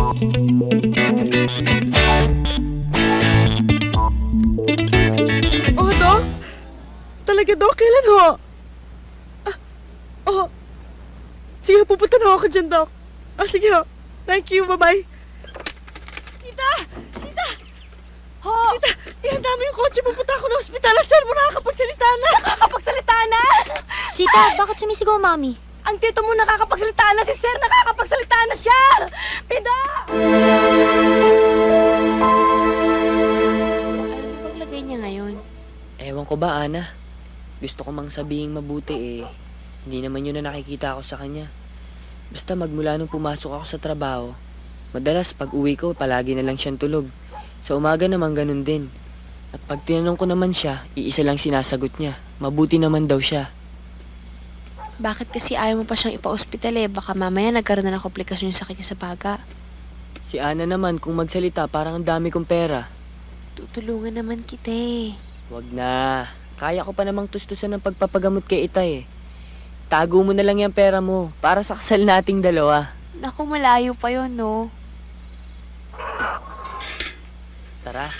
Oh, Dok? Talaga, Dok? Kailan ho? Oh, sige, pupunta na ako dyan, Dok. Sige ho. Thank you, bye-bye. Tita! Tita! Ho! Tita, ihanda mo yung kotse. Pupunta ako ng ospital. Sir mo nakakapagsalita na. Nakakapagsalita na? Sita, bakit sumisigaw, Mami? Ang tito mo nakakapagsalita na, si Sir nakakapagsalita na siya! Pida! Ano paglagay niya ngayon? Ewan ko ba, Ana? Gusto ko mang sabihing mabuti hindi naman yun na nakikita ako sa kanya. Basta magmula nung pumasok ako sa trabaho, madalas pag uwi ko, palagi na lang siyang tulog. Sa umaga naman ganun din. At pag tinanong ko naman siya, iisa lang sinasagot niya. Mabuti naman daw siya. Bakit kasi ayaw mo pa siyang ipa-ospital Baka mamaya nagkaroon na ng komplikasyon yung sakit niya sa baga. Si Ana naman, kung magsalita, parang ang dami kong pera. Tutulungan naman kita Wag na. Kaya ko pa namang tustusan ng pagpapagamot kay Itay Tago mo na lang yung pera mo para sa kasal nating dalawa. Naku, malayo pa yun, no? Tara.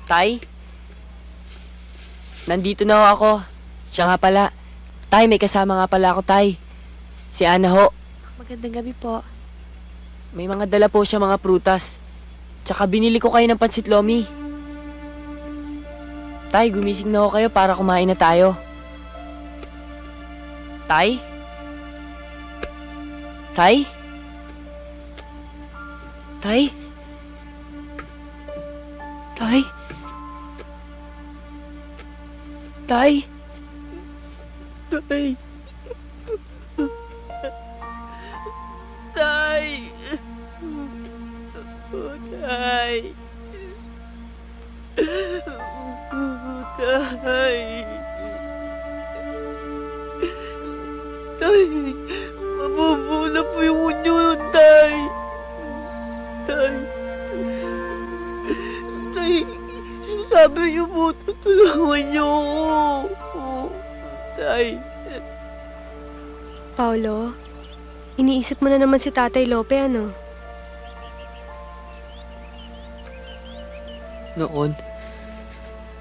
Tay? Nandito na ho ako. Siya nga pala. Tay, may kasama nga pala ako, Tay. Si Ana ho. Magandang gabi po. May mga dala po siya mga prutas. Tsaka binili ko kayo ng pansit lomi. Tay, gumising na ho kayo para kumain na tayo. Tay? Tay? Tay? Tay? Tay? Tay. Tay. Tay. Tay. Tay. Mabubuo na po yung unyo, Tay. Tay. Tay. Sabi niyo po, tutulungan niyo ako. Tay. Paolo, iniisip mo na naman si Tatay Lope, ano? Noon,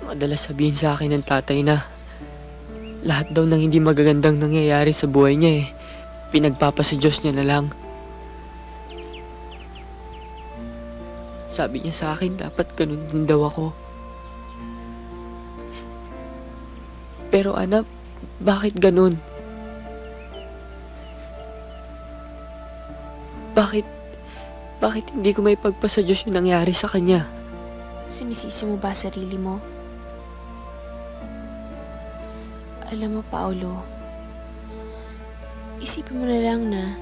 madalas sabihin sa akin ng tatay na lahat daw ng hindi magagandang nangyayari sa buhay niya pinagpapasa Diyos niya na lang. Sabi niya sa akin dapat ganun din daw ako. Pero anak, bakit ganun? Bakit hindi ko may pagpasa Diyos yung nangyari sa kanya? Sinisisi mo ba sarili mo? Alam mo, Paolo, isipin mo na lang na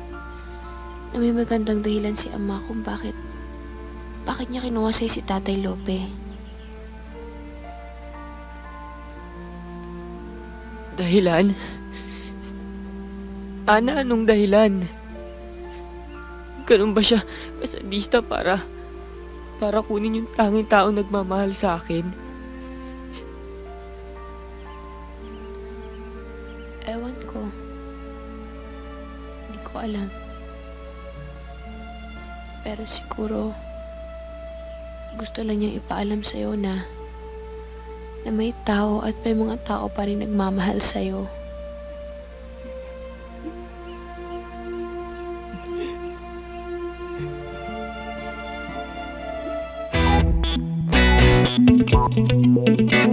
may magandang dahilan si Ama kung bakit niya kinuha sa'yo si Tatay Lope. Dahilan? Ana, anong dahilan? Ganun ba siya kasadista para kunin yung tanging tao nagmamahal sa akin? Ewan ko. Hindi ko alam. Pero siguro, gusto lang niyang ipaalam sa'yo na may tao at may mga tao pa rin nagmamahal sa'yo. Thank you.